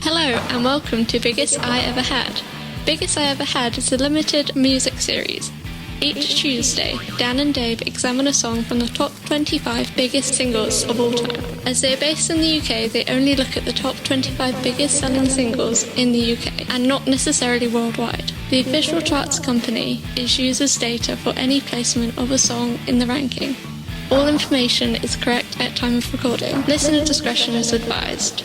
Hello and welcome to Biggest I Ever Had. Biggest I Ever Had is a limited music series. Each Tuesday, Dan and Dave examine a song from the top 25 biggest singles of all time. As they are based in the UK, they only look at the top 25 biggest selling singles in the UK, and not necessarily worldwide. The official charts company uses data for any placement of a song in the ranking. All information is correct at time of recording. Listener discretion is advised.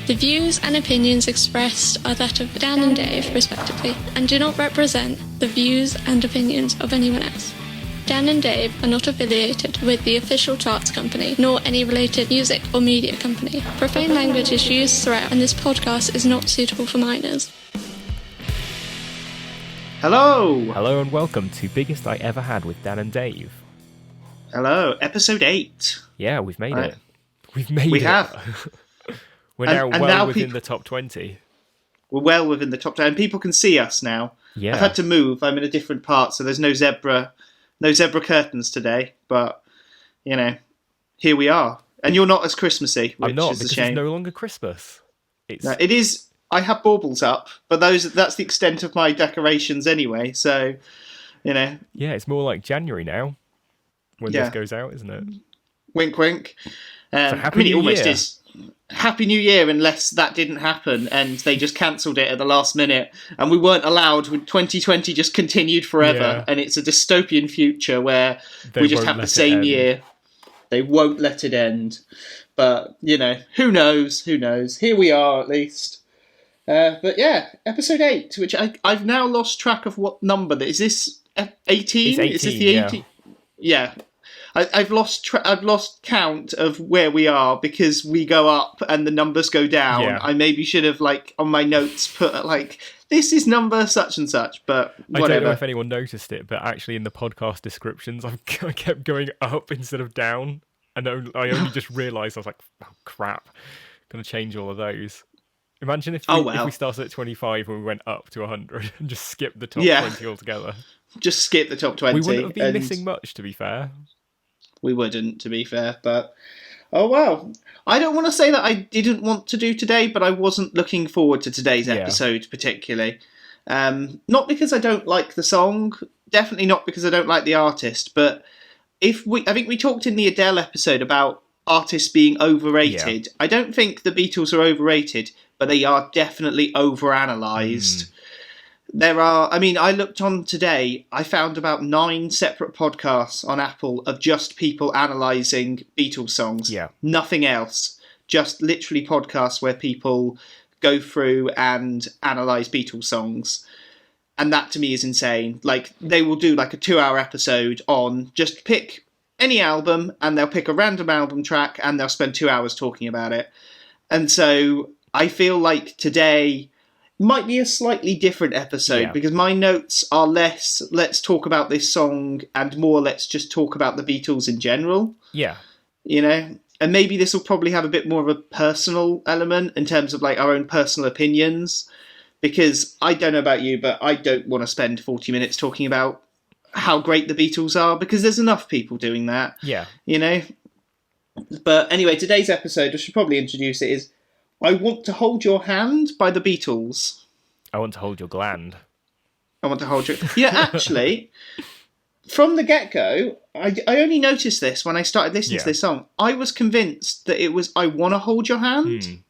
The views and opinions expressed are that of Dan and Dave, respectively, and do not represent the views and opinions of anyone else. Dan and Dave are not affiliated with the official charts company, nor any related music or media company. Profane language is used throughout, and this podcast is not suitable for minors. Hello! Hello and welcome to Biggest I Ever Had with Dan and Dave. Hello, episode 8. Yeah, we've made Right. it. We have. We're And now now within people- the top 20. We're well within the top 10, and people can see us now. Yeah. I've had to move. I'm in a different part, so there's no zebra curtains today. But, you know, here we are. And you're not as Christmassy, which I'm not, is a because shame. it's no longer Christmas. It's No, it is. I have baubles up, but that's the extent of my decorations anyway. So, you know, Yeah, it's more like January now when Yeah. this goes out, isn't it? wink, wink. Happy it New almost Year. is. Happy New Year, unless that didn't happen and they just cancelled it at the last minute and we weren't allowed. 2020 just continued forever, Yeah. and it's a dystopian future where They we just won't have the let it same end. year. They won't let it end. But, you know, who knows? Who knows? Here we are, at least. But yeah, episode 8, which I've now lost track of what number that is. This 18? It's Is this 18, the yeah. 18? Yeah. I've lost count of where we are because we go up and the numbers go down. Yeah. I maybe should have, like, on my notes put, like, this is number such and such, but I whatever. don't know if anyone noticed it, but actually in the podcast descriptions, I kept going up instead of down. And I only just realised, I was like, oh, crap. Going to change all of those. Imagine if we started at 25 and we went up to 100 and just skipped the top 20 altogether. Just skip the top 20. We wouldn't have been and missing much, to be fair. We wouldn't, to be fair, but... Oh, wow. I don't want to say that I didn't want to do today, but I wasn't looking forward to today's episode particularly. Not because I don't like the song, definitely not because I don't like the artist, but I think we talked in the Adele episode about artists being overrated. I don't think the Beatles are overrated, but they are definitely overanalyzed. I looked on today, I found about 9 separate podcasts on Apple of just people analysing Beatles songs. Yeah. Nothing else. Just literally podcasts where people go through and analyse Beatles songs. And that to me is insane. Like, they will do like a 2-hour episode on just pick any album and they'll pick a random album track and they'll spend 2 hours talking about it. And so I feel like today might be a slightly different episode because my notes are less let's talk about this song and more let's just talk about the Beatles in general. Yeah. You know? And maybe this will probably have a bit more of a personal element in terms of like our own personal opinions, because I don't know about you, but I don't want to spend 40 minutes talking about how great the Beatles are, because there's enough people doing that. Yeah. You know? But anyway, today's episode, I should probably introduce it, is I Want to Hold Your Hand by the Beatles. I want to hold your gland. I want to hold your... Yeah, actually, from the get-go, I only noticed this when I started listening to this song. I was convinced that it was I Want to Hold Your Hand.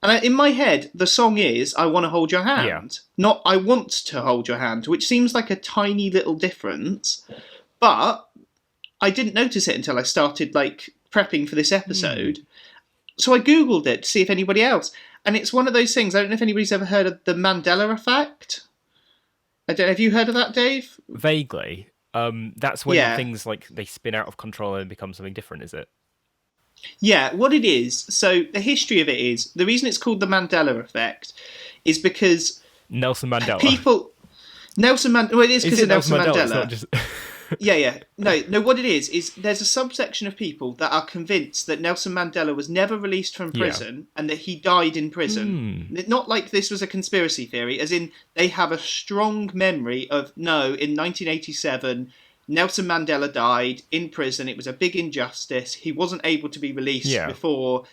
And in my head, the song is I Want to Hold Your Hand, not I Want to Hold Your Hand, which seems like a tiny little difference. But I didn't notice it until I started like prepping for this episode. So I Googled it to see if anybody else... And it's one of those things, I don't know if anybody's ever heard of the Mandela effect. I don't know, have you heard of that, Dave? Vaguely. That's when things like they spin out of control and become something different, is it? Yeah, what it is, so the history of it is, the reason it's called the Mandela effect is because Nelson Mandela. Well, it is because of Nelson Mandela. It's not just... Yeah. No, what it is there's a subsection of people that are convinced that Nelson Mandela was never released from prison and that he died in prison. Not like this was a conspiracy theory, as in they have a strong memory of, no, in 1987, Nelson Mandela died in prison. It was a big injustice. He wasn't able to be released before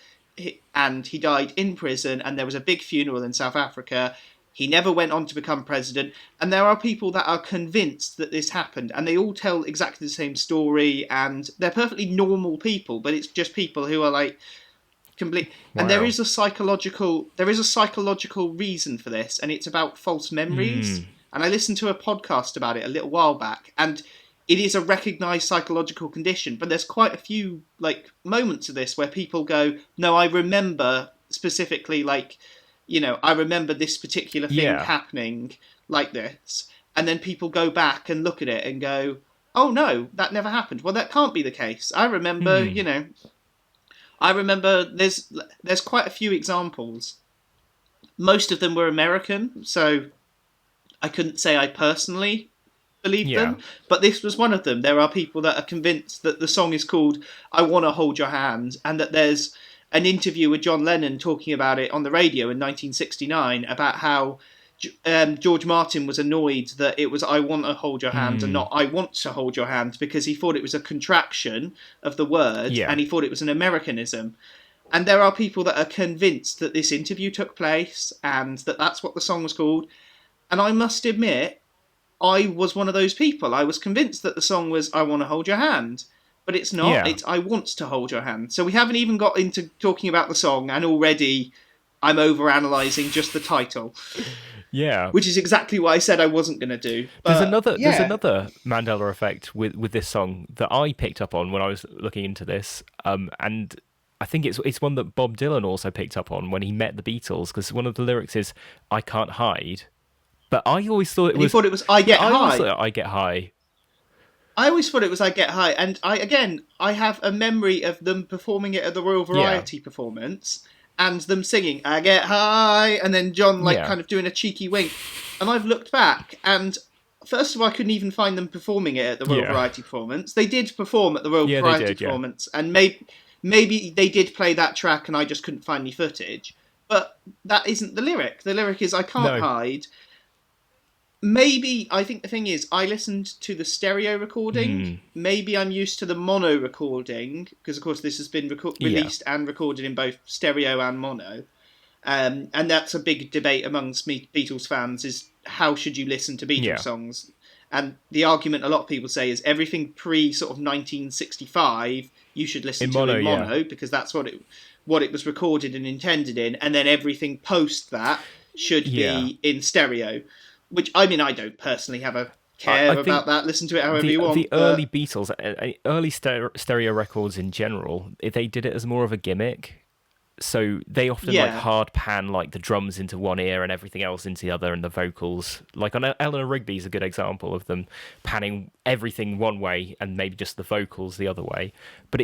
and he died in prison, and there was a big funeral in South Africa. He never went on to become president. And there are people that are convinced that this happened, and they all tell exactly the same story, and they're perfectly normal people, but it's just people who are like complete. Wow. And there is a psychological reason for this, and it's about false memories. And I listened to a podcast about it a little while back, and it is a recognised psychological condition, but there's quite a few like moments of this where people go, no, I remember specifically, like, you know, I remember this particular thing happening like this. And then people go back and look at it and go, oh no, that never happened. Well, that can't be the case. I remember, you know, there's quite a few examples. Most of them were American, so I couldn't say I personally believe them, but this was one of them. There are people that are convinced that the song is called I Want to Hold Your Hand, and that there's an interview with John Lennon talking about it on the radio in 1969 about how George Martin was annoyed that it was I want to hold your hand and not I want to hold your hand, because he thought it was a contraction of the word and he thought it was an Americanism. And there are people that are convinced that this interview took place and that that's what the song was called. And I must admit, I was one of those people. I was convinced that the song was I Want to Hold Your Hand, but it's not. It's I Want to Hold Your Hand. So we haven't even got into talking about the song, and already I'm over-analysing just the title. Yeah. Which is exactly what I said I wasn't going to do. But, there's another Mandela effect with this song that I picked up on when I was looking into this, and I think it's one that Bob Dylan also picked up on when he met the Beatles, because one of the lyrics is I can't hide. But I always thought it was... You thought it was I Get High. I always thought I Get High. I always thought it was I Get High. And I have a memory of them performing it at the Royal Variety performance and them singing I Get High, and then John kind of doing a cheeky wink. And I've looked back, and first of all, I couldn't even find them performing it at the Royal Variety performance. They did perform at the Royal Variety performance, and maybe they did play that track and I just couldn't find any footage. But that isn't the lyric. The lyric is I can't hide. Maybe, I think the thing is, I listened to the stereo recording. Maybe I'm used to the mono recording, because of course this has been released and recorded in both stereo and mono. And that's a big debate amongst Beatles fans, is how should you listen to Beatles songs? And the argument a lot of people say is everything pre sort of 1965, you should listen to in mono, because that's what it was recorded and intended in. And then everything post that should be in stereo. Which, I mean, I don't personally have a care about that. Listen to it however you want. The early Beatles, early stereo records in general, they did it as more of a gimmick. So they often like hard pan like the drums into one ear and everything else into the other, and the vocals. Like on Eleanor Rigby is a good example of them panning everything one way and maybe just the vocals the other way. But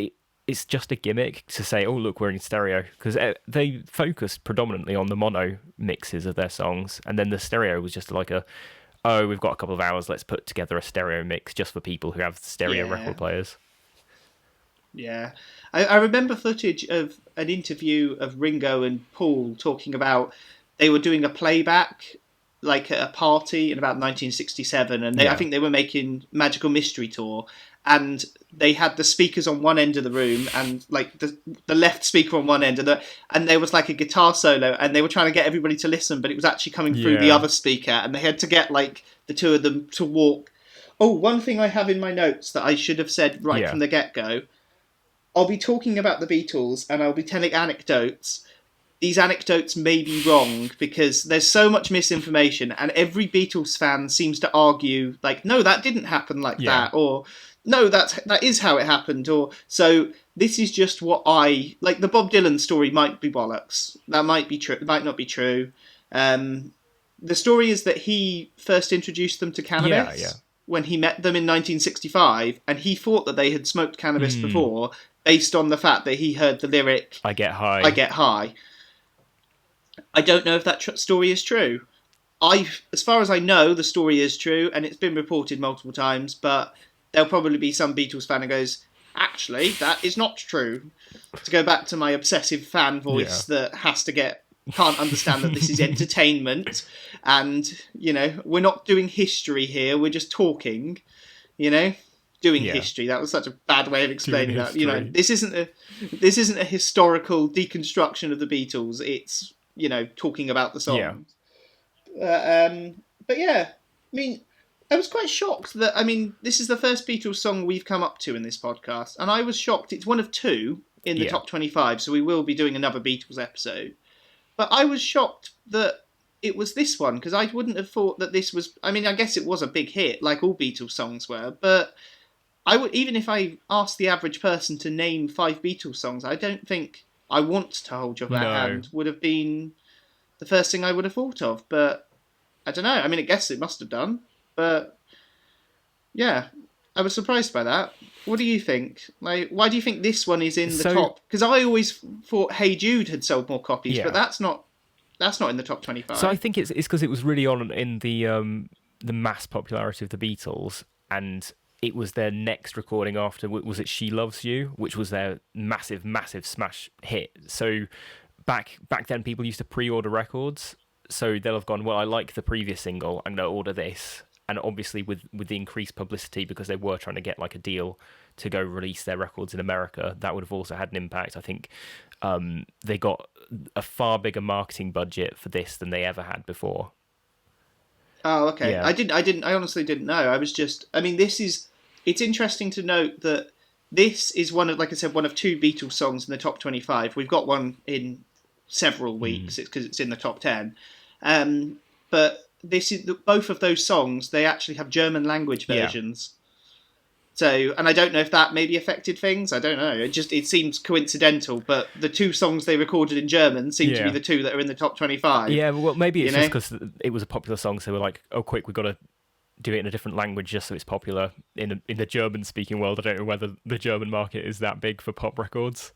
it's just a gimmick to say, oh, look, we're in stereo, because they focused predominantly on the mono mixes of their songs, and then the stereo was just like we've got a couple of hours, let's put together a stereo mix just for people who have stereo record players. Yeah. I remember footage of an interview of Ringo and Paul talking about they were doing a playback like at a party in about 1967, and I think they were making Magical Mystery Tour, and they had the speakers on one end of the room and like the left speaker on one end, and there was like a guitar solo, and they were trying to get everybody to listen, but it was actually coming through the other speaker, and they had to get like the two of them to walk. Oh, one thing I have in my notes that I should have said from the get-go, I'll be talking about the Beatles and I'll be telling anecdotes. These anecdotes may be wrong because there's so much misinformation, and every Beatles fan seems to argue like, no, that didn't happen like that, or no, that is how it happened, or so this is just what I like. The Bob Dylan story might be bollocks. That might be true. It might not be true. The story is that he first introduced them to cannabis when he met them in 1965, and he thought that they had smoked cannabis before, based on the fact that he heard the lyric "I get high." I get high. I don't know if that story is true. As far as I know, the story is true, and it's been reported multiple times, but there'll probably be some Beatles fan who goes, actually, that is not true. To go back to my obsessive fan voice that can't understand that this is entertainment, and, you know, we're not doing history here, we're just talking, you know? doing history. That was such a bad way of explaining that. You know, this isn't a historical deconstruction of the Beatles. It's, you know, talking about the songs. But yeah, I mean, I was quite shocked that, I mean, this is the first Beatles song we've come up to in this podcast, and I was shocked. It's one of two in the top 25, so we will be doing another Beatles episode. But I was shocked that it was this one, because I wouldn't have thought that this was... I mean, I guess it was a big hit, like all Beatles songs were, but I would, even if I asked the average person to name 5 Beatles songs, I don't think I Want to Hold Your Hand would have been the first thing I would have thought of, but I don't know. I mean, I guess it must have done, but yeah, I was surprised by that. What do you think? Like, why do you think this one is in the top? Because I always thought Hey Jude had sold more copies, but that's not in the top 25. So I think it's because it was really on in the mass popularity of the Beatles, and it was their next recording after, was it She Loves You, which was their massive smash hit. So back then, people used to pre-order records, so they'll have gone, well, I like the previous single, I'm going to order this. And obviously with the increased publicity, because they were trying to get like a deal to go release their records in America, that would have also had an impact. I think they got a far bigger marketing budget for this than they ever had before. Oh, okay. Yeah. I honestly didn't know. I was just, I mean, it's interesting to note that this is one of, like I said, one of 2 Beatles songs in the top 25. We've got one in several weeks because it's in the top 10. But this is both of those songs. They actually have German language versions. So, and I don't know if that maybe affected things. I don't know. It seems coincidental. But the 2 songs they recorded in German seem to be the 2 that are in the top 25. Yeah, well, maybe it's just because it was a popular song, so they were like, "Oh, quick, we've got to do it in a different language just so it's popular in the German-speaking world." I don't know whether the German market is that big for pop records.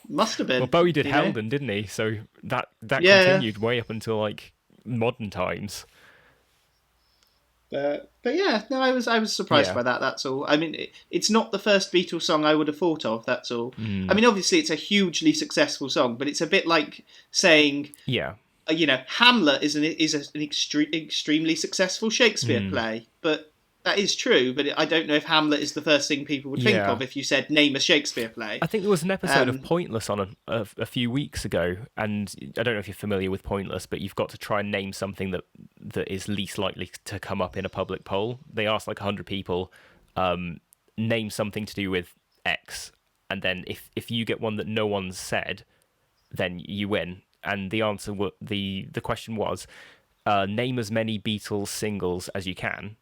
Must have been. Well, Bowie did Helden, didn't he? So that continued way up until like modern times. But yeah, no, I was surprised by that. That's all. I mean, it's not the first Beatles song I would have thought of. That's all. I mean, obviously, it's a hugely successful song, but it's a bit like saying, you know, Hamlet is an extremely successful Shakespeare play, but that is true. But I don't know if Hamlet is the first thing people would think of if you said name a Shakespeare play. I think there was an episode of Pointless on a few weeks ago, and I don't know if you're familiar with Pointless, but you've got to try and name something that is least likely to come up in a public poll. They asked like 100 people, name something to do with X, and then if you get one that no one's said, then you win. And the answer, the question was, name as many Beatles singles as you can.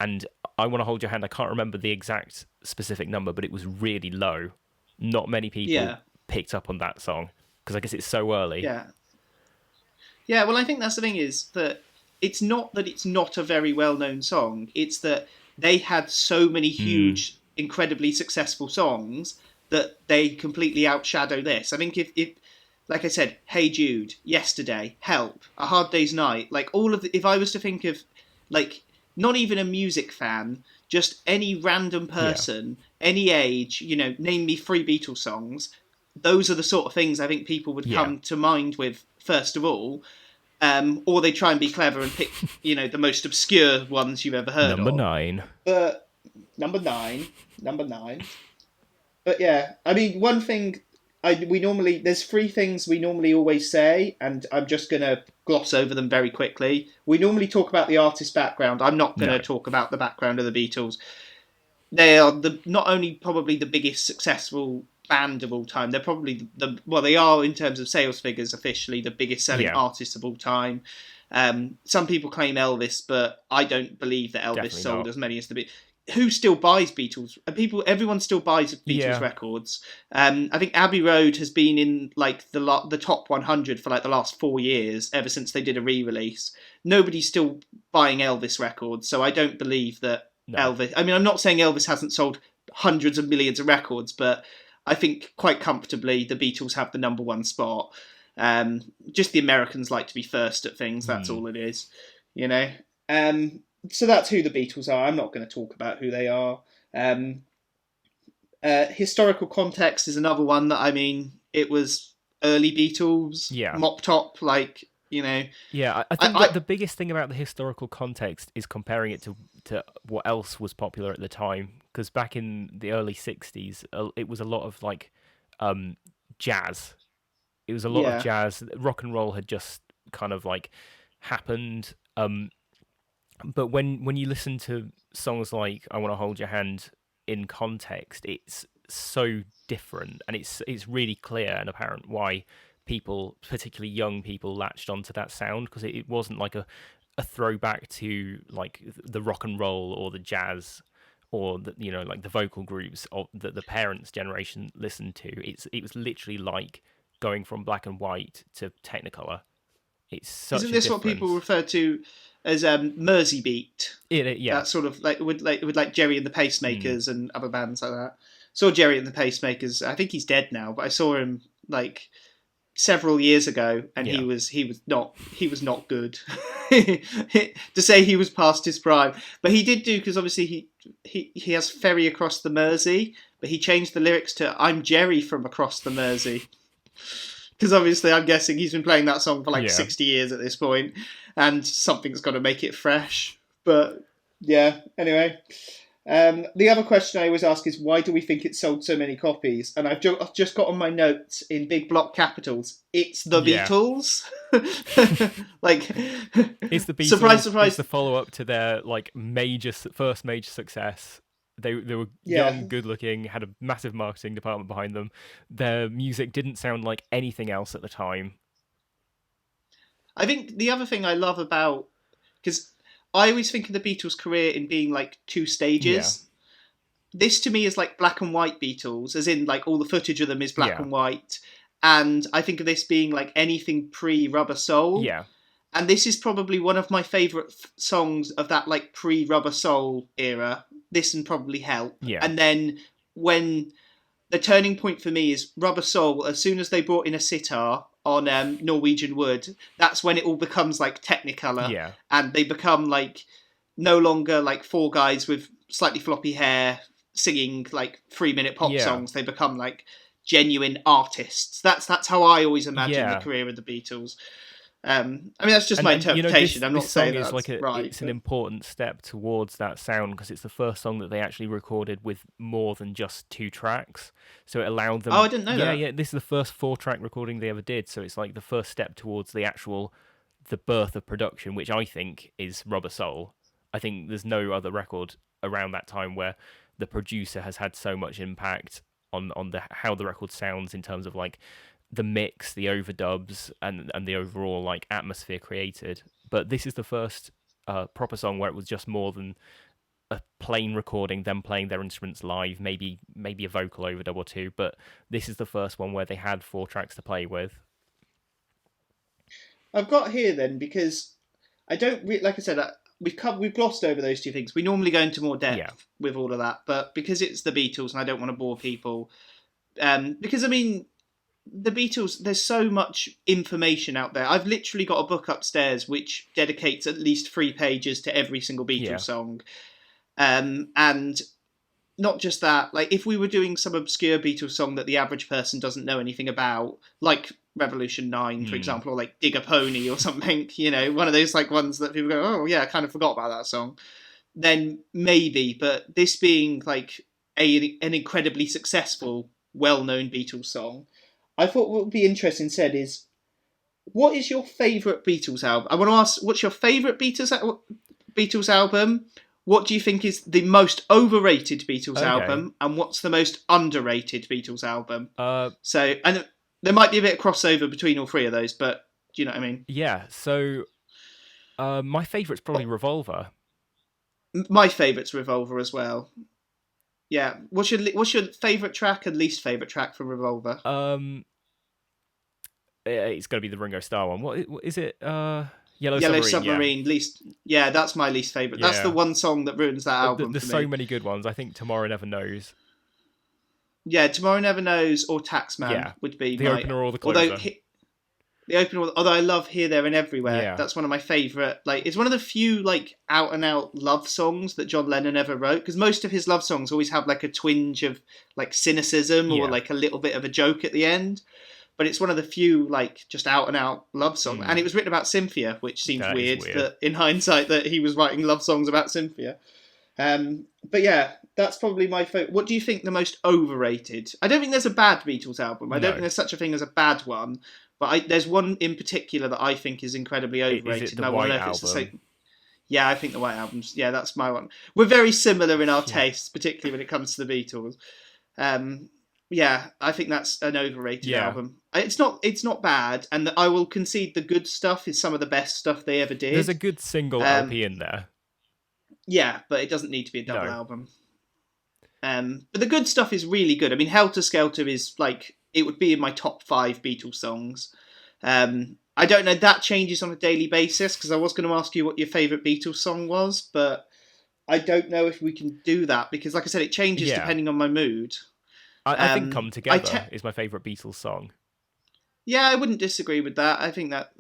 And I Want to Hold Your Hand, I can't remember the exact specific number, but it was really low. Not many people picked up on that song, because I guess it's so early. Yeah, well, I think that's the thing, is that it's not a very well-known song. It's that they had so many huge, incredibly successful songs that they completely outshadow this. I think if like I said, Hey Jude, Yesterday, Help, A Hard Day's Night, like all of if I was to think of, like, not even a music fan, just any random person, any age, you know, name me 3 Beatles songs, those are the sort of things I think people would come to mind with first of all. Or they try and be clever and pick, you know, the most obscure ones you've ever heard of. Number 9. But number nine. But yeah, I mean, one thing there's 3 things we normally always say, and I'm just going to gloss over them very quickly. We normally talk about the artist's background. I'm not going to talk about the background of the Beatles. They are not only probably the biggest successful band of all time, they're probably they are, in terms of sales figures, officially the biggest selling artists of all time. Some people claim Elvis, but I don't believe that Elvis Definitely sold not as many as the Beatles. Who still buys Beatles? Everyone still buys Beatles records. I think Abbey Road has been in like the top 100 for like the last 4 years, ever since they did a re-release. Nobody's still buying Elvis records, so I don't believe that Elvis... I mean, I'm not saying Elvis hasn't sold hundreds of millions of records, but I think quite comfortably the Beatles have the number 1 spot. Just the Americans like to be first at things, that's all it is, you know? So that's who the Beatles are. I'm not going to talk about who they are. Historical context is another one that, I mean, it was early Beatles, Mop Top, like, you know. Yeah, I think that the biggest thing about the historical context is comparing it to what else was popular at the time. because back in the early 60s, it was a lot of like jazz. It was a lot of jazz. Rock and roll had just kind of like happened. But when you listen to songs like "I Want to Hold Your Hand" in context, it's so different, and it's really clear and apparent why people, particularly young people, latched onto that sound, because it wasn't like a throwback to like the rock and roll or the jazz or the, like the vocal groups that the parents' generation listened to. It was literally like going from black and white to Technicolor. It's such Isn't this what people refer to as Mersey beat? Yeah, that sort of with Jerry and the Pacemakers and other bands like that. Saw Jerry and the Pacemakers. I think he's dead now, but I saw him like several years ago, and he was not good. To say he was past his prime, but he did do, because obviously he has Ferry Across the Mersey, but he changed the lyrics to "I'm Jerry from across the Mersey." Because obviously, I'm guessing he's been playing that song for 60 years at this point, and something's got to make it fresh. But yeah, anyway. The other question I always ask is, why do we think it sold so many copies? And I've just got on my notes in big block capitals, it's the Beatles. Like, it's the Beatles. Surprise, surprise. It's the follow-up to their like first major success. They were young, good-looking, had a massive marketing department behind them. Their music didn't sound like anything else at the time. I think the other thing I love about... because I always think of the Beatles' career in being like two stages. Yeah. This to me is like black and white Beatles, as in like all the footage of them is black and white. And I think of this being like anything pre-Rubber Soul. Yeah. And this is probably one of my favourite songs of that like pre-Rubber Soul era. This and probably Help. Yeah. And then when the turning point for me is Rubber Soul, as soon as they brought in a sitar on Norwegian Wood, that's when it all becomes like Technicolor. Yeah. And they become like no longer like four guys with slightly floppy hair singing like 3-minute pop songs. They become like genuine artists. That's how I always imagine the career of the Beatles. I mean, that's just my interpretation. I'm not saying that's right. It's an important step towards that sound, because it's the first song that they actually recorded with more than just 2 tracks. So it allowed them... Oh, I didn't know that. Yeah, this is the first 4-track recording they ever did. So it's like the first step towards the birth of production, which I think is Rubber Soul. I think there's no other record around that time where the producer has had so much impact on how the record sounds in terms of like the mix, the overdubs, and the overall like atmosphere created. But this is the first proper song where it was just more than a plain recording, them playing their instruments live, maybe a vocal overdub or 2. But this is the first one where they had 4 tracks to play with. I've got here then, because I don't like I said, we've glossed over those 2 things. We normally go into more depth with all of that, but because it's the Beatles and I don't want to bore people, because I mean, the Beatles, there's so much information out there. I've literally got a book upstairs which dedicates at least 3 pages to every single Beatles song. And not just that, like if we were doing some obscure Beatles song that the average person doesn't know anything about, like Revolution 9, for example, or like Dig a Pony or something, one of those like ones that people go, oh yeah, I kind of forgot about that song. Then maybe, but this being like an incredibly successful, well-known Beatles song, I thought what would be interesting said is, what is your favourite Beatles album? I want to ask, what's your favourite Beatles album? What do you think is the most overrated Beatles album? And what's the most underrated Beatles album? So, and there might be a bit of crossover between all 3 of those, but do you know what I mean? Yeah, so my favourite's probably Revolver. My favourite's Revolver as well. Yeah. What's your favourite track and least favourite track from Revolver? It's got to be the Ringo Starr one. What is it? Yellow Submarine. Yeah. That's my least favourite. Yeah. That's the one song that ruins that album. There's so many good ones. I think Tomorrow Never Knows. Yeah, Tomorrow Never Knows or Taxman would be the opener or the closer. The opener, although I love Here, There and Everywhere. Yeah. That's one of my favourite. Like, it's one of the few like out and out love songs that John Lennon ever wrote, because most of his love songs always have like a twinge of like cynicism or like a little bit of a joke at the end. But it's one of the few like just out and out love songs, and it was written about Cynthia, which seems weird that in hindsight that he was writing love songs about Cynthia. But yeah, that's probably my favourite. What do you think the most overrated? I don't think there's a bad Beatles album. I don't think there's such a thing as a bad one. But there's one in particular that I think is incredibly overrated. Is it the White Album? It's the same. Yeah, I think the White Album's. Yeah, that's my one. We're very similar in our tastes, particularly when it comes to the Beatles. Yeah, I think that's an overrated album. It's not bad, and I will concede the good stuff is some of the best stuff they ever did. There's a good single LP in there. Yeah, but it doesn't need to be a double album. But the good stuff is really good. I mean, Helter Skelter is like, it would be in my top 5 Beatles songs. I don't know, that changes on a daily basis, because I was going to ask you what your favourite Beatles song was, but I don't know if we can do that, because like I said, it changes depending on my mood. I think Come Together is my favourite Beatles song. Yeah, I wouldn't disagree with that. I think that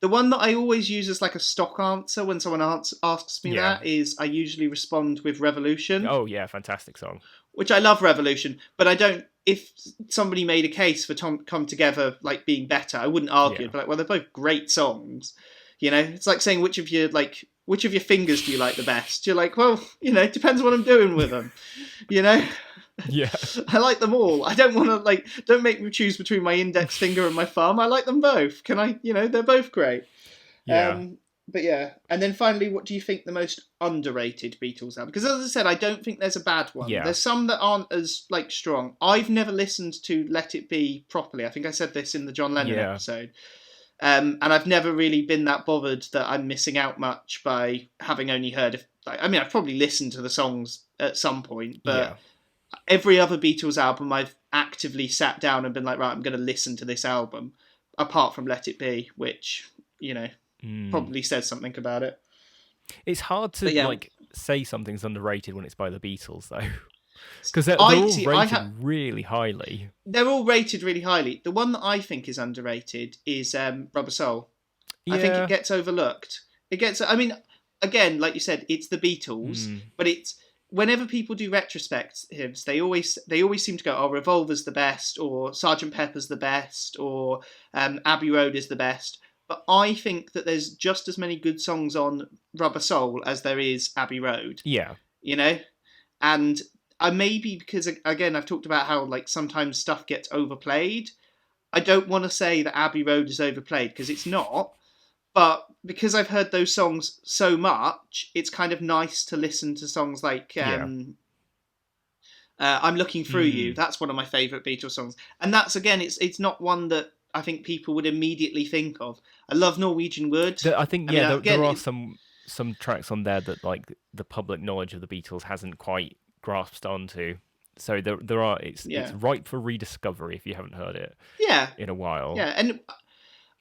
the one that I always use as like a stock answer when someone asks me that is I usually respond with Revolution. Oh yeah, fantastic song. Which I love Revolution, but I don't. If somebody made a case for Come Together like being better, I wouldn't argue. But like, well, they're both great songs. You know, it's like saying which of your fingers do you like the best? You're like, well, you know, it depends what I'm doing with them. You know. Yeah, I like them all. I don't want to don't make me choose between my index finger and my thumb. I like them both. Can I? You know, they're both great. Yeah. But yeah, and then finally, what do you think the most underrated Beatles album? Because as I said, I don't think there's a bad one. Yeah. There's some that aren't as strong. I've never listened to Let It Be properly. I think I said this in the John Lennon episode. And I've never really been that bothered that I'm missing out much by having only heard. I've probably listened to the songs at some point, but every other Beatles album I've actively sat down and been like, right, I'm going to listen to this album, apart from Let It Be, which, you know, probably says something about it. It's hard to say something's underrated when it's by the Beatles, though, because they're all rated really highly. They're all rated really highly. The one that I think is underrated is Rubber Soul. Yeah. I think it gets overlooked. I mean, again, like you said, it's the Beatles, but it's. Whenever people do retrospectives, they always seem to go, oh, Revolver's the best, or Sgt. Pepper's the best, or Abbey Road is the best. But I think that there's just as many good songs on Rubber Soul as there is Abbey Road. Yeah. You know? And maybe because, again, I've talked about how sometimes stuff gets overplayed. I don't want to say that Abbey Road is overplayed, because it's not. But because I've heard those songs so much, it's kind of nice to listen to songs like I'm Looking Through You. That's one of my favourite Beatles songs. And that's, again, it's not one that I think people would immediately think of. I love Norwegian Wood. I think, there are some tracks on there that the public knowledge of the Beatles hasn't quite grasped onto. So there are, it's ripe for rediscovery if you haven't heard it in a while. Yeah, and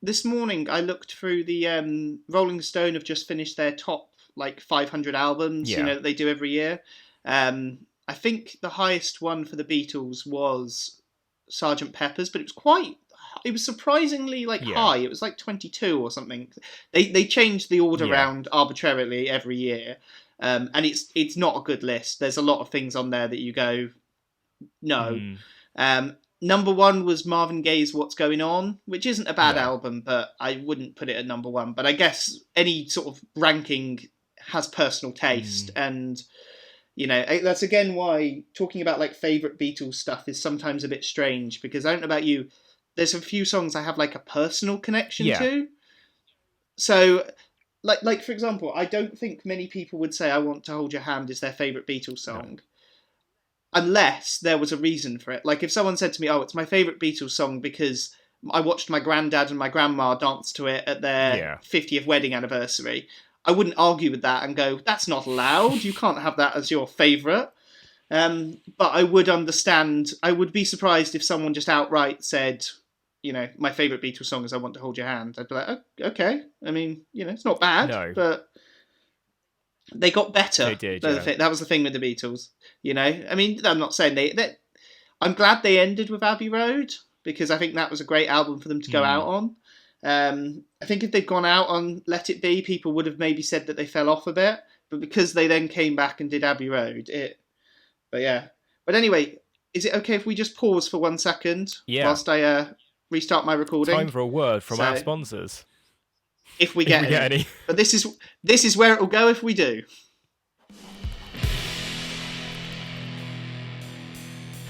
this morning I looked through the Rolling Stone have just finished their top 500 albums, you know, that they do every year. I think the highest one for the Beatles was Sgt. Pepper's, but it was surprisingly high. It was 22 or something. They changed the order around arbitrarily every year, and it's not a good list. There's a lot of things on there that you go, no. Number 1 was Marvin Gaye's What's Going On, which isn't a bad album, but I wouldn't put it at number 1. But I guess any sort of ranking has personal taste, and you know, that's again why talking about favourite Beatles stuff is sometimes a bit strange, because I don't know about you, there's a few songs I have a personal connection to. So, like for example, I don't think many people would say I Want to Hold Your Hand is their favourite Beatles song. No. Unless there was a reason for it. If someone said to me, oh, it's my favourite Beatles song because I watched my granddad and my grandma dance to it at their 50th wedding anniversary, I wouldn't argue with that and go, that's not allowed. You can't have that as your favourite. But I would understand. I would be surprised if someone just outright said, you know, my favourite Beatles song is I Want to Hold Your Hand. I'd be like, oh, okay. I mean, you know, it's not bad, but they got better. They did, That was the thing with the Beatles. You know, I mean, I'm not saying they I'm glad they ended with Abbey Road, because I think that was a great album for them to go out on. I think if they'd gone out on Let It Be, people would have maybe said that they fell off a bit. But because they then came back and did Abbey Road, But yeah. But anyway, is it okay if we just pause for 1 second whilst I restart my recording? Time for a word from our sponsors. If we get any. But this is where it will go if we do.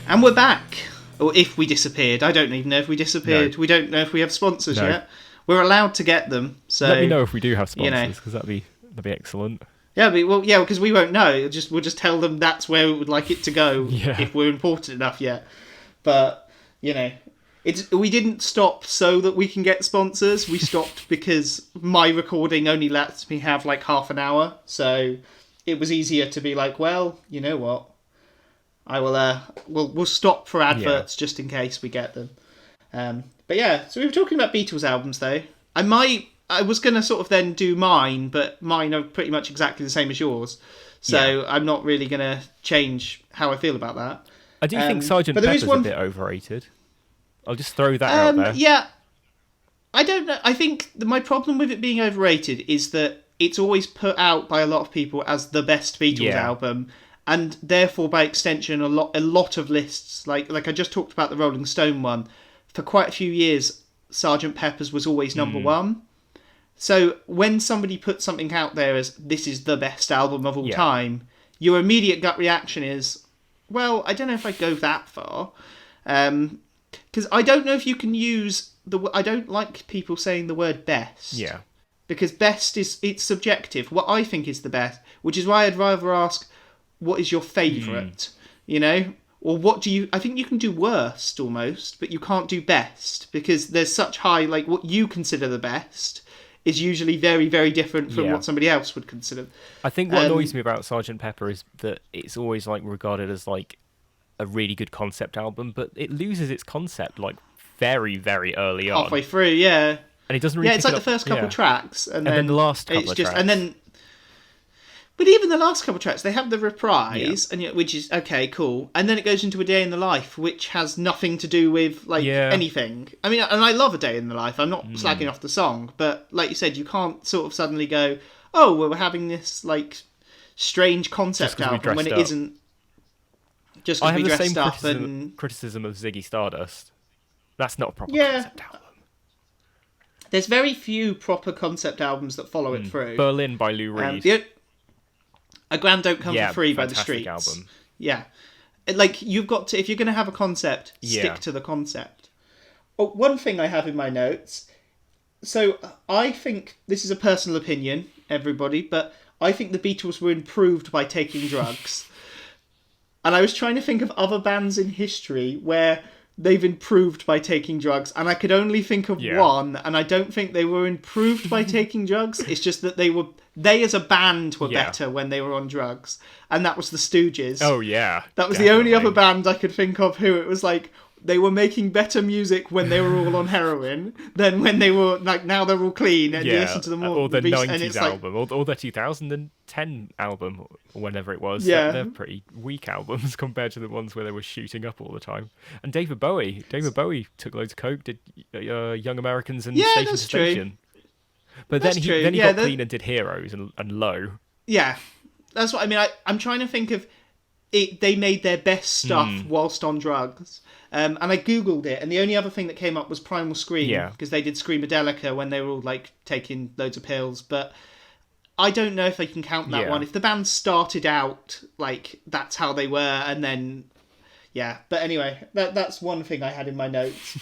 And we're back. Or if we disappeared. I don't even know if we disappeared. No. We don't know if we have sponsors yet. We're allowed to get them. So let me know if we do have sponsors, because that'd be excellent. Yeah, because we won't know. We'll just tell them that's where we would like it to go if we're important enough yet. But, we didn't stop so that we can get sponsors. We stopped because my recording only lets me have like half an hour. So it was easier to be like, well, you know what? I will. We'll stop for adverts just in case we get them. But yeah, so we were talking about Beatles albums though. I was going to sort of then do mine, but mine are pretty much exactly the same as yours. So I'm not really going to change how I feel about that. I do think Sgt. Pepper's a bit overrated. I'll just throw that out there. Yeah. I don't know. I think my problem with it being overrated is that it's always put out by a lot of people as the best Beatles album. And therefore, by extension, a lot of lists, like I just talked about the Rolling Stone one, for quite a few years, Sgt. Pepper's was always number one. So when somebody puts something out there as, this is the best album of all time, your immediate gut reaction is, well, I don't know if I'd go that far. Because I don't know if you can use I don't like people saying the word best. Yeah. Because best it's subjective. What I think is the best, which is why I'd rather ask, what is your favourite? Or what do you... I think you can do worst, almost, but you can't do best, because there's such high... Like, what you consider the best is usually very, very different from what somebody else would consider. I think what annoys me about Sgt. Pepper is that it's always, like, regarded as, like, a really good concept album, but it loses its concept, like, very, very early on. Halfway through, yeah. And it doesn't really... Yeah, it's like the first couple tracks, and then the last couple of tracks. And then... But even the last couple of tracks, they have the reprise, which is, okay, cool. And then it goes into A Day in the Life, which has nothing to do with, anything. I mean, and I love A Day in the Life. I'm not slagging off the song. But, like you said, you can't sort of suddenly go, oh, well, we're having this, like, strange concept album when it isn't. Just because we dressed up. I have the same criticism of Ziggy Stardust. That's not a proper concept album. There's very few proper concept albums that follow it through. Berlin by Lou Reed. A Grand Don't Come for Free by the Streets. Album. Yeah. Like, you've got to, if you're going to have a concept, stick to the concept. Oh, one thing I have in my notes, so I think, this is a personal opinion, everybody, but I think the Beatles were improved by taking drugs. And I was trying to think of other bands in history where they've improved by taking drugs, and I could only think of one, and I don't think they were improved by taking drugs. It's just that they as a band were better when they were on drugs, and that was the Stooges. Oh yeah, that was the only other band I could think of who it was like they were making better music when they were all on heroin than when they were like now they're all clean and you listen to them all. Or the 90s album, or the 2010 album, or whenever it was. They're pretty weak albums compared to the ones where they were shooting up all the time. And David Bowie took loads of coke, did Young Americans and Station to Station. But then he got clean and did Heroes and Low. Yeah, that's what I mean. I'm trying to think of it. They made their best stuff whilst on drugs. And I googled it, and the only other thing that came up was Primal Scream, because they did Screamadelica when they were all like taking loads of pills. But I don't know if I can count that one. If the band started out like that's how they were, and then But anyway, that's one thing I had in my notes.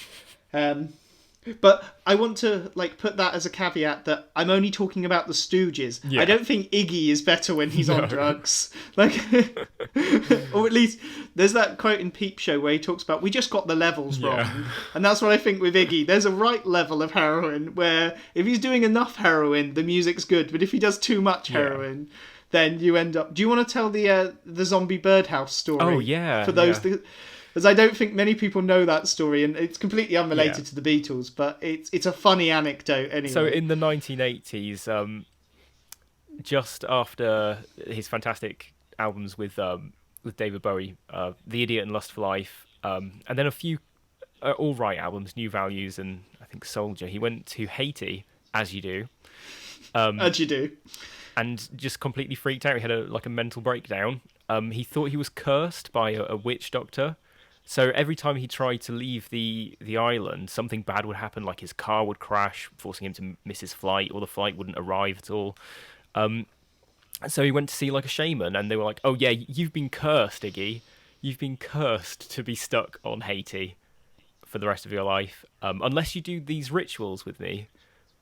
But I want to like put that as a caveat that I'm only talking about the Stooges. Yeah. I don't think Iggy is better when he's on drugs. Like, or at least there's that quote in Peep Show where he talks about we just got the levels wrong, and that's what I think with Iggy. There's a right level of heroin where if he's doing enough heroin, the music's good, but if he does too much heroin, then you end up. Do you want to tell the zombie birdhouse story? Oh yeah, for those. Because I don't think many people know that story, and it's completely unrelated to the Beatles, but it's a funny anecdote anyway. So in the 1980s, just after his fantastic albums with David Bowie, The Idiot and Lust for Life, and then a few all right albums, New Values and I think Soldier, he went to Haiti, as you do. As you do. And just completely freaked out. He had a mental breakdown. He thought he was cursed by a witch doctor. So every time he tried to leave the island, something bad would happen, like his car would crash, forcing him to miss his flight, or the flight wouldn't arrive at all. So he went to see like a shaman, and they were like, "Oh yeah, you've been cursed, Iggy. you've been cursed to be stuck on Haiti for the rest of your life, unless you do these rituals with me.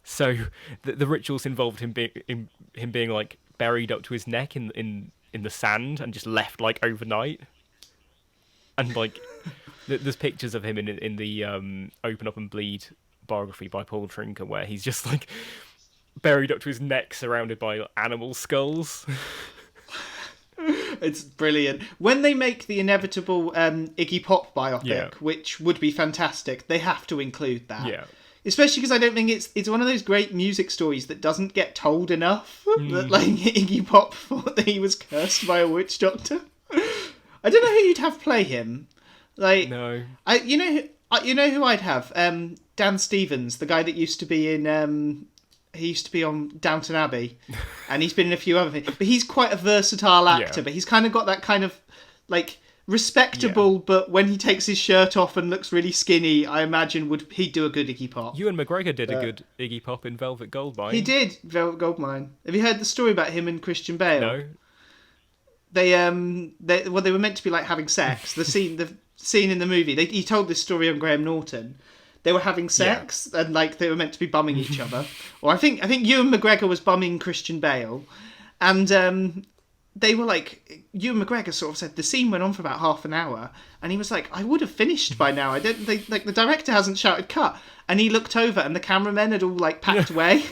So the rituals involved him being like buried up to his neck in the sand and just left like overnight. And like there's pictures of him in the Open Up and Bleed biography by Paul Trinker where he's just like buried up to his neck surrounded by animal skulls. It's brilliant. When they make the inevitable Iggy Pop biopic, which would be fantastic, they have to include that. Yeah. Especially because I don't think it's one of those great music stories that doesn't get told enough. That like Iggy Pop thought that he was cursed by a witch doctor. I don't know who you'd have play him. Like, no. You know who I'd have? Dan Stevens, the guy that used to be in. He used to be on Downton Abbey, and he's been in a few other things. But he's quite a versatile actor. But he's kind of got that kind of like respectable. But when he takes his shirt off and looks really skinny, I imagine he'd do a good Iggy Pop. Ewan McGregor did a good Iggy Pop in Velvet Goldmine. He did Velvet Goldmine. Have you heard the story about him and Christian Bale? No. They were meant to be like having sex. The scene in the movie. He told this story on Graham Norton. They were having sex and like they were meant to be bumming each other. Or I think Ewan McGregor was bumming Christian Bale, and they were like Ewan McGregor sort of said the scene went on for about half an hour, and he was like, I would have finished by now. The director hasn't shouted cut, and he looked over and the cameramen had all like packed away.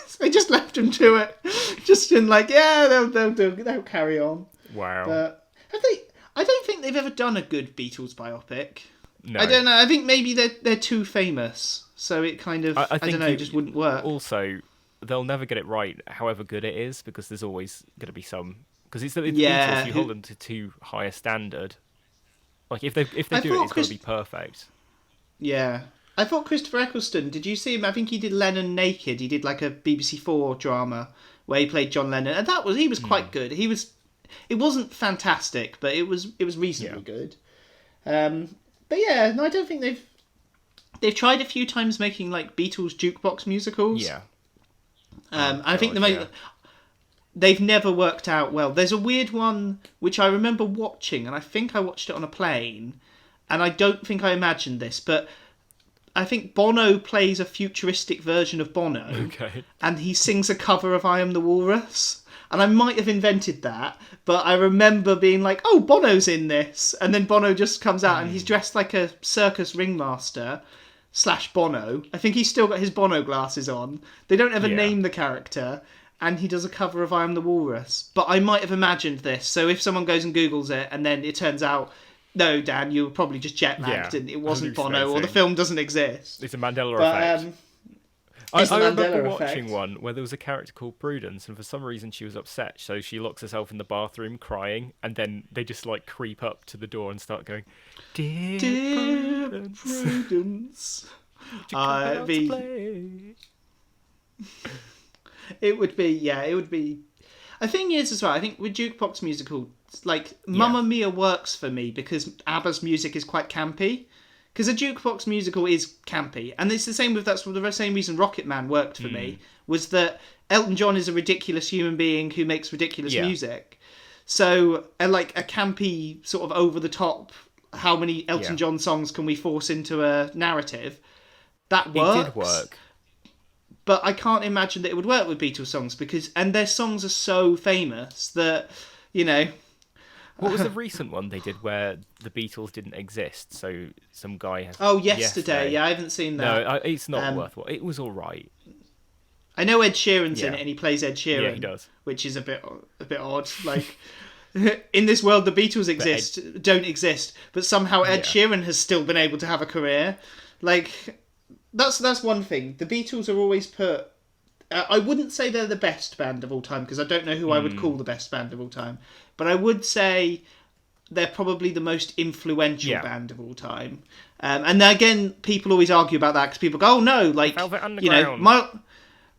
So they just left him to it, just in like they'll carry on. Wow. But I don't think they've ever done a good Beatles biopic. No. I don't know. I think maybe they're too famous, so it kind of I don't know, just wouldn't work. Also, they'll never get it right, however good it is, because there's always going to be some because it's the Beatles. You hold them to too high a standard. Like if they do it's got to be perfect. Yeah, I thought Christopher Eccleston. Did you see him? I think he did Lennon Naked. He did like a BBC Four drama where he played John Lennon, and he was quite good. It wasn't fantastic, but it was reasonably good. But yeah, no, I don't think they've tried a few times making like Beatles jukebox musicals. Yeah. I think they've never worked out well. There's a weird one which I remember watching, and I think I watched it on a plane, and I don't think I imagined this, but I think Bono plays a futuristic version of Bono. Okay. And he sings a cover of I Am the Walrus. And I might have invented that, but I remember being like, oh, Bono's in this. And then Bono just comes out and he's dressed like a circus ringmaster / Bono. I think he's still got his Bono glasses on. They don't ever name the character. And he does a cover of I Am the Walrus. But I might have imagined this. So if someone goes and Googles it and then it turns out, no, Dan, you were probably just jet-lagged and it wasn't Bono or the film doesn't exist. It's a Mandela effect. I remember watching one where there was a character called Prudence, and for some reason she was upset, so she locks herself in the bathroom crying, and then they just like creep up to the door and start going, Dear Prudence, it would be. The thing is as well, I think with jukebox musical, like Mamma Mia works for me because ABBA's music is quite campy. Because a jukebox musical is campy, and it's the same that's for the same reason Rocket Man worked for me, was that Elton John is a ridiculous human being who makes ridiculous music. So, like a campy sort of over the top, how many Elton John songs can we force into a narrative? That works. It did work. But I can't imagine that it would work with Beatles songs and their songs are so famous that, you know. What was the recent one they did where the Beatles didn't exist? So some guy has... Oh, Yesterday. Yeah, I haven't seen that. No, it's not worthwhile. It was all right. I know Ed Sheeran's in it, and he plays Ed Sheeran. Yeah, he does. Which is a bit odd. Like, in this world, the Beatles don't exist, but somehow Ed Sheeran has still been able to have a career. Like, that's one thing. The Beatles are always put... I wouldn't say they're the best band of all time, because I don't know who I would call the best band of all time. But I would say they're probably the most influential band of all time. And again, people always argue about that, because people go, oh no, like, you know,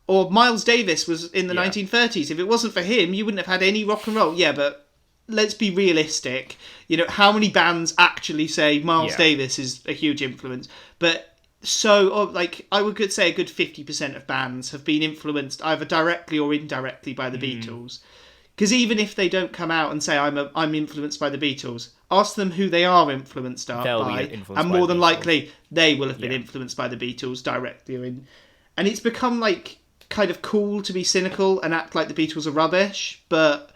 Miles Davis was in the 1930s. If it wasn't for him, you wouldn't have had any rock and roll. Yeah, but let's be realistic. You know, how many bands actually say Miles Davis is a huge influence? But... So, like, I could say a good 50% of bands have been influenced either directly or indirectly by the Beatles. Because even if they don't come out and say, I'm influenced by the Beatles, ask them who they are influenced by, and more than likely they will have been influenced by the Beatles directly. And it's become like kind of cool to be cynical and act like the Beatles are rubbish, but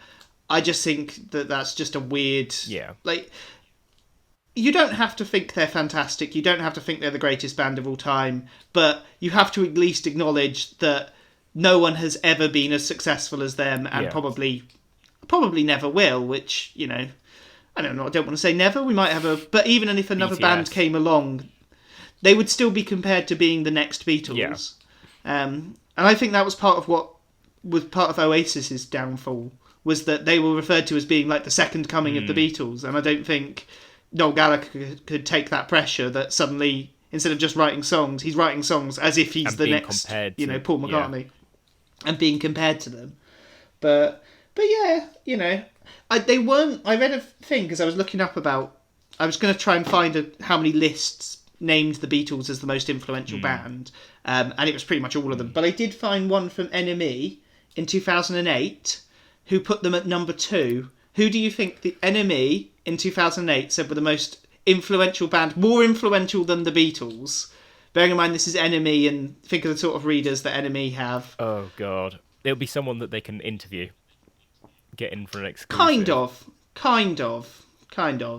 I just think that that's just a weird... Like, you don't have to think they're fantastic, you don't have to think they're the greatest band of all time, but you have to at least acknowledge that no one has ever been as successful as them, and probably never will, which, you know, I don't know, I don't want to say never, we might have a... But even if another band came along, they would still be compared to being the next Beatles. And I think that was part of what was part of Oasis's downfall, was that they were referred to as being like the second coming of the Beatles, and I don't think Noel Gallagher could take that pressure that suddenly, instead of just writing songs, he's writing songs as if he's the next, you know, Paul McCartney, and being compared to them. But yeah, you know, they weren't... I read a thing, because I was looking up about... I was going to try and find how many lists named the Beatles as the most influential band, and it was pretty much all of them. But I did find one from NME in 2008, who put them at number 2. Who do you think the NME in 2008 said were the most influential band, more influential than the Beatles? Bearing in mind this is NME, and think of the sort of readers that NME have. Oh, God. It'll be someone that they can interview. Get in for an exclusive. Kind of.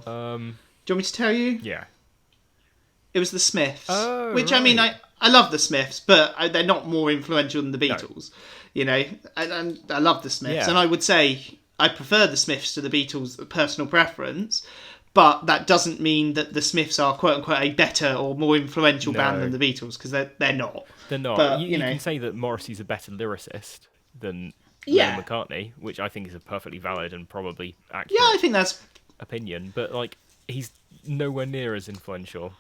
Do you want me to tell you? Yeah. It was the Smiths. Oh, which, right. I mean, I love the Smiths, but they're not more influential than the Beatles. No. You know, and I love the Smiths. And I would say I prefer the Smiths to the Beatles, personal preference. But that doesn't mean that the Smiths are, quote-unquote, a better or more influential band than the Beatles, because they're not. They're not. But, you can say that Morrissey's a better lyricist than McCartney, which I think is a perfectly valid and probably accurate I think that's opinion. But, like, he's nowhere near as influential.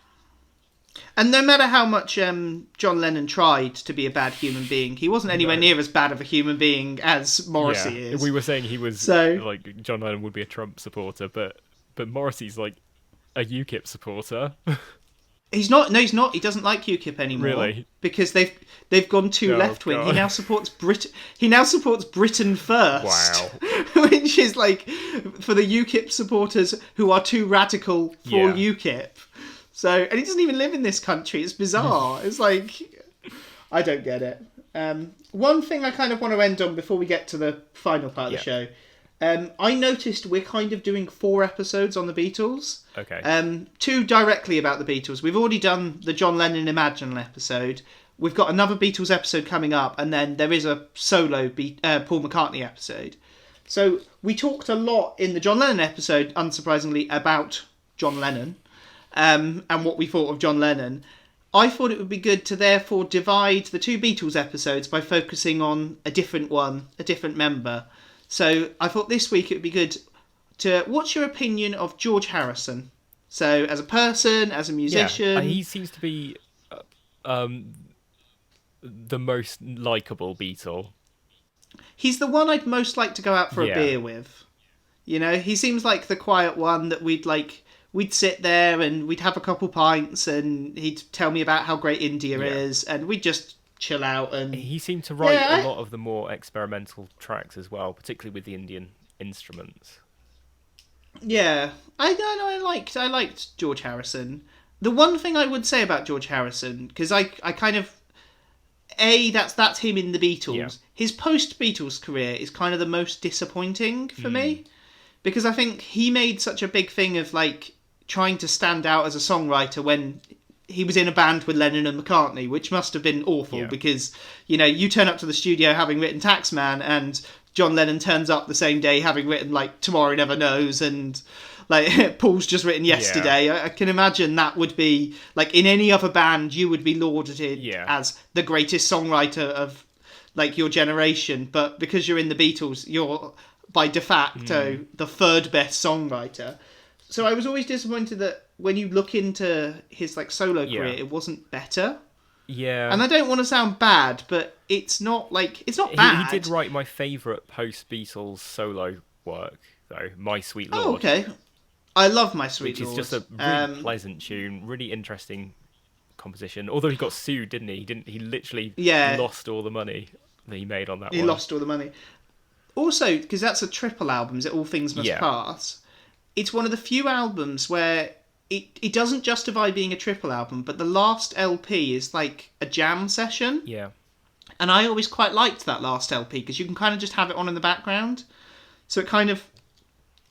And no matter how much John Lennon tried to be a bad human being, he wasn't anywhere near as bad of a human being as Morrissey is. We were saying he was, like, John Lennon would be a Trump supporter, but Morrissey's, like, a UKIP supporter. He's not. No, he's not. He doesn't like UKIP anymore. Really? Because they've gone too left wing. He now supports Britain First. Wow. Which is like for the UKIP supporters who are too radical for UKIP. So, and he doesn't even live in this country. It's bizarre. It's like, I don't get it. One thing I kind of want to end on before we get to the final part of the show. I noticed we're kind of doing 4 episodes on the Beatles. Okay. 2 directly about the Beatles. We've already done the John Lennon Imagine episode. We've got another Beatles episode coming up, and then there is a solo Paul McCartney episode. So we talked a lot in the John Lennon episode, unsurprisingly, about John Lennon. And what we thought of John Lennon. I thought it would be good to therefore divide the 2 Beatles episodes by focusing on a different one, a different member. So I thought this week it would be good to... What's your opinion of George Harrison? So as a person, as a musician... Yeah, he seems to be the most likeable Beatle. He's the one I'd most like to go out for a beer with. You know, he seems like the quiet one that we'd sit there and we'd have a couple pints and he'd tell me about how great India is, and we'd just chill out. And he seemed to write a lot of the more experimental tracks as well, particularly with the Indian instruments. Yeah, I liked George Harrison. The one thing I would say about George Harrison, because I kind of... that's him in the Beatles. Yeah. His post-Beatles career is kind of the most disappointing for me, because I think he made such a big thing of like trying to stand out as a songwriter when he was in a band with Lennon and McCartney, which must have been awful because, you know, you turn up to the studio having written Taxman and John Lennon turns up the same day having written like Tomorrow Never Knows and like Paul's just written Yesterday. I can imagine that would be like in any other band you would be lauded as the greatest songwriter of like your generation, but because you're in the Beatles you're by de facto the third best songwriter. So I was always disappointed that when you look into his like solo career it wasn't better. Yeah. And I don't want to sound bad, but it's not bad. He did write my favourite post-Beatles solo work, though, My Sweet Lord. Oh, okay. I love My Sweet Lord. Which is just a really pleasant tune, really interesting composition. Although he got sued, didn't he? He literally lost all the money that he made on that one. He lost all the money. Also, because that's a triple album, is it All Things Must Pass? it's one of the few albums where it doesn't justify being a triple album, but the last LP is like a jam session. Yeah. And I always quite liked that last LP because you can kind of just have it on in the background. So it kind of,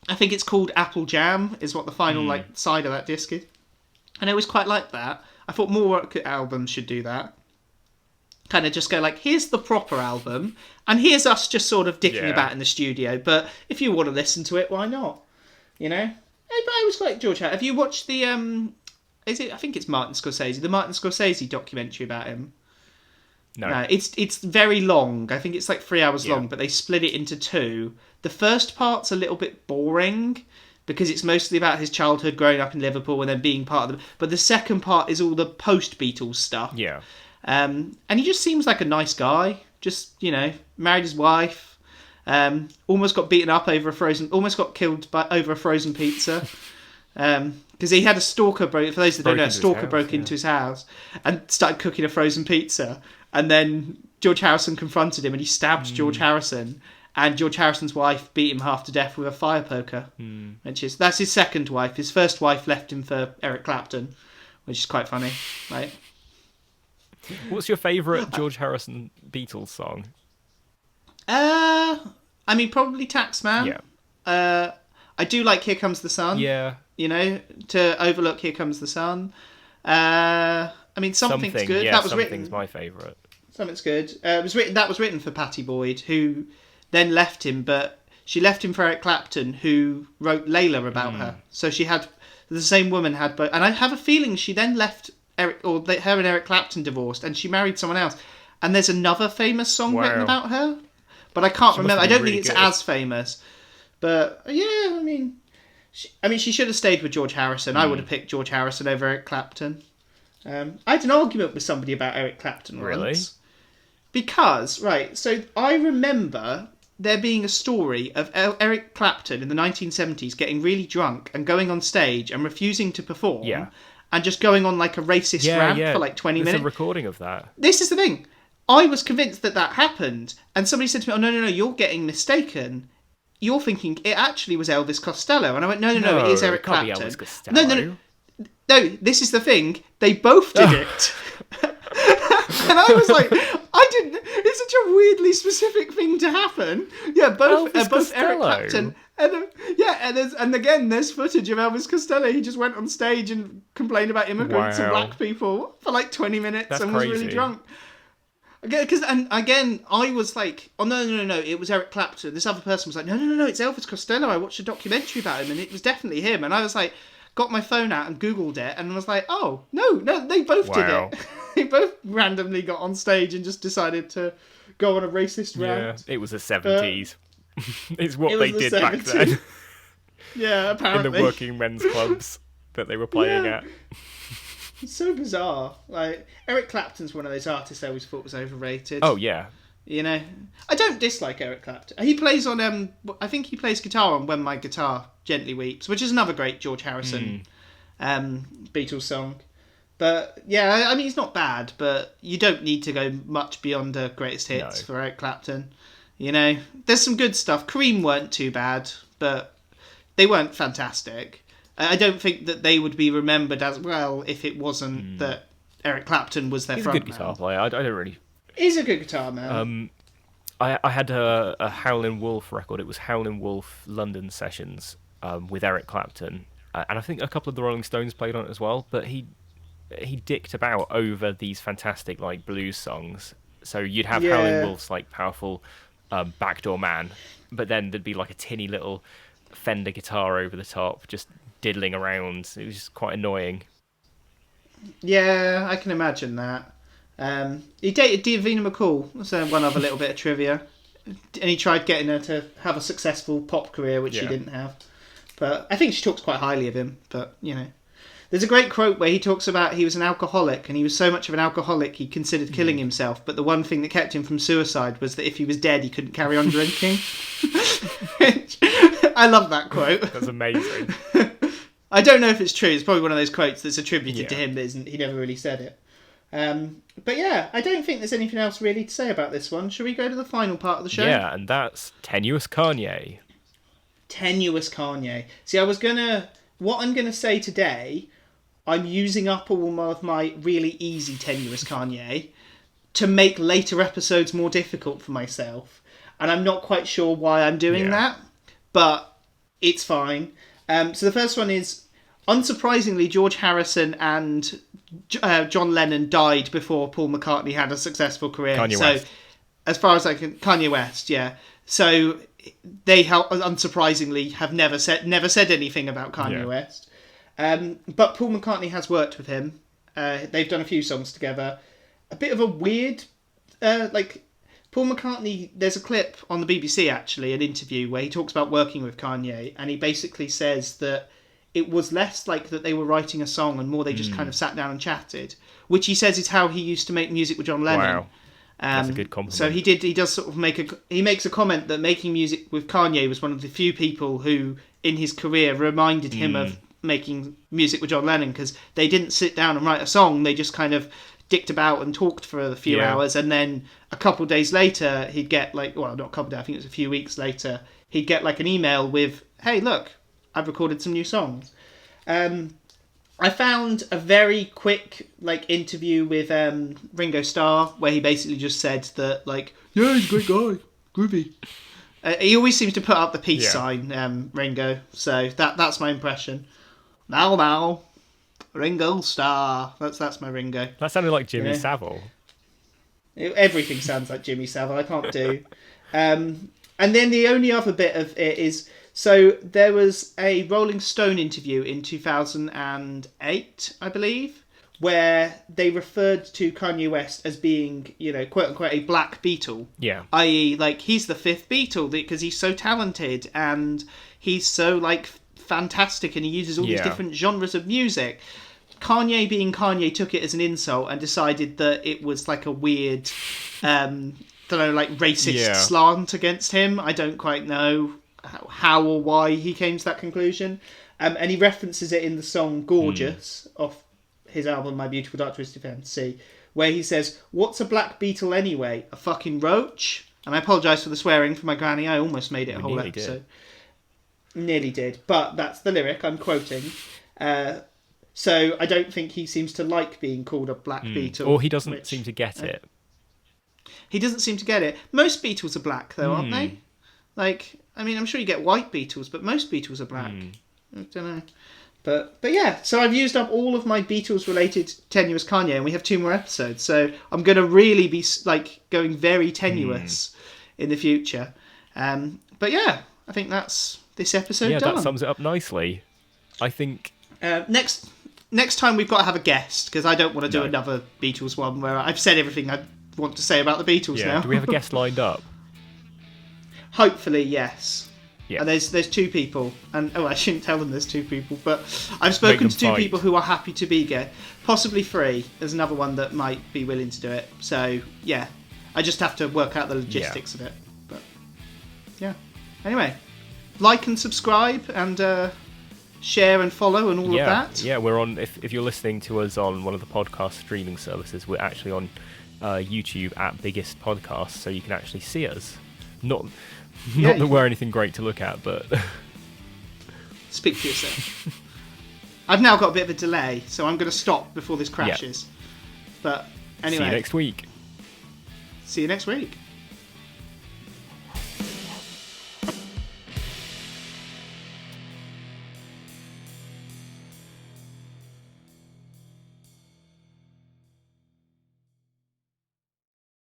I think it's called Apple Jam is what the final like side of that disc is. And I always quite liked that. I thought more albums should do that. Kind of just go like, here's the proper album, and here's us just sort of dicking about in the studio. But if you want to listen to it, why not? You know? But I always like George Harrison. Have you watched the, I think it's Martin Scorsese, the Martin Scorsese documentary about him? No, it's very long. I think it's like 3 hours long, but they split it into two. The first part's a little bit boring because it's mostly about his childhood growing up in Liverpool and then being part of them. But the second part is all the post-Beatles stuff. Yeah. And he just seems like a nice guy. Just, married his wife. Almost got beaten up over almost got killed over a frozen pizza. Because he had a stalker, for those that don't know, a stalker broke into his house and started cooking a frozen pizza. And then George Harrison confronted him and he stabbed George Harrison. And George Harrison's wife beat him half to death with a fire poker. That's his second wife. His first wife left him for Eric Clapton, which is quite funny. Right? What's your favourite George Harrison Beatles song? Probably Taxman. Yeah. I do like Here Comes the Sun. Yeah. To overlook Here Comes the Sun. Something's good. Yeah, that was Something's written. my favourite. Something's good. That was written for Patty Boyd, who then left him, but she left him for Eric Clapton, who wrote Layla about her. So she had the same woman had both, and I have a feeling she then left her and Eric Clapton divorced, and she married someone else. And there's another famous song written about her, but I can't remember. I don't think it's as famous. But yeah, she should have stayed with George Harrison. I would have picked George Harrison over Eric Clapton. I had an argument with somebody about Eric Clapton once. Really? Because, so I remember there being a story of Eric Clapton in the 1970s getting really drunk and going on stage and refusing to perform. Yeah. And just going on like a racist rant for like 20 minutes. There's a recording of that. This is the thing. I was convinced that happened. And somebody said to me, oh, no, you're getting mistaken. You're thinking it actually was Elvis Costello. And I went, no, it is Eric Clapton. It can't be Elvis Costello. No, this is the thing. They both did it. And I was like, it's such a weirdly specific thing to happen. Yeah, both Eric Clapton. And again, there's footage of Elvis Costello. He just went on stage and complained about immigrants and black people for like 20 minutes. That's and crazy. Was really drunk. And again, I was like, oh, no, it was Eric Clapton. This other person was like, no, it's Elvis Costello. I watched a documentary about him and it was definitely him. And I was like, got my phone out and Googled it and was like, oh, no, they both did it. They both randomly got on stage and just decided to go on a racist rant. Yeah, it was the 70s. It's what they did 70s. back then. Yeah, apparently. In the working men's clubs that they were playing at. It's so bizarre. Like, Eric Clapton's one of those artists I always thought was overrated. Oh, yeah. I don't dislike Eric Clapton. He plays on, I think he plays guitar on When My Guitar Gently Weeps, which is another great George Harrison Beatles song. But, yeah, he's not bad, but you don't need to go much beyond the greatest hits for Eric Clapton. There's some good stuff. Cream weren't too bad, but they weren't fantastic. I don't think that they would be remembered as well if it wasn't that Eric Clapton was their frontman. He's a good guitar player. I don't really... He's a good guitar man. I had a Howlin' Wolf record. It was Howlin' Wolf London Sessions with Eric Clapton. And I think a couple of the Rolling Stones played on it as well, but he dicked about over these fantastic like blues songs. So you'd have Howlin' Wolf's like powerful Backdoor Man, but then there'd be like a tinny little Fender guitar over the top, just diddling around. It was just quite annoying. Yeah, I can imagine that. He dated Davina McCall. That's one other little bit of trivia. And he tried getting her to have a successful pop career, which she didn't have. But I think she talks quite highly of him. But, There's a great quote where he talks about he was an alcoholic, and he was so much of an alcoholic he considered killing himself, but the one thing that kept him from suicide was that if he was dead, he couldn't carry on drinking. I love that quote. That's amazing. I don't know if it's true. It's probably one of those quotes that's attributed to him, but he never really said it. But yeah, I don't think there's anything else really to say about this one. Shall we go to the final part of the show? Yeah, and that's Tenuous Kanye. Tenuous Kanye. See, what I'm gonna say today, I'm using up all of my really easy Tenuous Kanye to make later episodes more difficult for myself. And I'm not quite sure why I'm doing that, but it's fine. So the first one is, unsurprisingly, George Harrison and John Lennon died before Paul McCartney had a successful career. Kanye West. As far as I can... Kanye West, yeah. So they, unsurprisingly, have never said anything about Kanye West. But Paul McCartney has worked with him. They've done a few songs together. A bit of a weird... Paul McCartney, there's a clip on the BBC, actually, an interview where he talks about working with Kanye, and he basically says that it was less like that they were writing a song and more they just kind of sat down and chatted, which he says is how he used to make music with John Lennon. Wow. That's a good compliment. So he does sort of makes a comment that making music with Kanye was one of the few people who, in his career, reminded him of making music with John Lennon, because they didn't sit down and write a song, they just kind of dicked about and talked for a few hours, and then a couple of days later he'd get not a couple of days, I think it was a few weeks later, he'd get an email with, hey look, I've recorded some new songs. I found a very quick interview with Ringo Starr where he basically just said that yeah, he's a great guy, groovy. He always seems to put up the peace sign, Ringo, so that's my impression. Now Ringo Starr. That's my Ringo. That sounded like Jimmy Savile. Everything sounds like Jimmy Savile. I can't do. And then the only other bit of it is, so there was a Rolling Stone interview in 2008, I believe, where they referred to Kanye West as being, quote unquote, a black Beatle. Yeah. I.e., he's the fifth Beatle because he's so talented and he's so fantastic and he uses all these different genres of music. Kanye, being Kanye, took it as an insult and decided that it was a weird, racist slant against him. I don't quite know how or why he came to that conclusion. And he references it in the song Gorgeous off his album My Beautiful Dark Twisted Fantasy, where he says, "What's a black Beatle anyway? A fucking roach?" And I apologise for the swearing from my granny. I almost made it a whole episode. Nearly did, but that's the lyric I'm quoting. So I don't think he seems to like being called a black Beatle. Or he doesn't seem to get it. He doesn't seem to get it. Most Beatles are black, though, aren't they? I'm sure you get white Beatles, but most Beatles are black. I don't know. But yeah, so I've used up all of my Beatles-related Tenuous Kanye, and we have 2 more episodes. So I'm going to really be going very tenuous in the future. But yeah, I think that's this episode done. Yeah, that sums it up nicely. I think... Next time we've got to have a guest, because I don't want to do another Beatles one where I've said everything I want to say about the Beatles now. Do we have a guest lined up? Hopefully, yes. Yeah. And there's 2 people, and I shouldn't tell them there's 2 people, but I've spoken to 2 people who are happy to be guest, possibly 3. There's another one that might be willing to do it. So yeah, I just have to work out the logistics of it. But yeah. Anyway, like and subscribe and share and follow and all of that. Yeah, we're on. If you're listening to us on one of the podcast streaming services, we're actually on YouTube at Biggest Podcast, so you can actually see us. Not that we're anything great to look at, but speak for yourself. I've now got a bit of a delay, so I'm going to stop before this crashes. But anyway, see you next week. See you next week.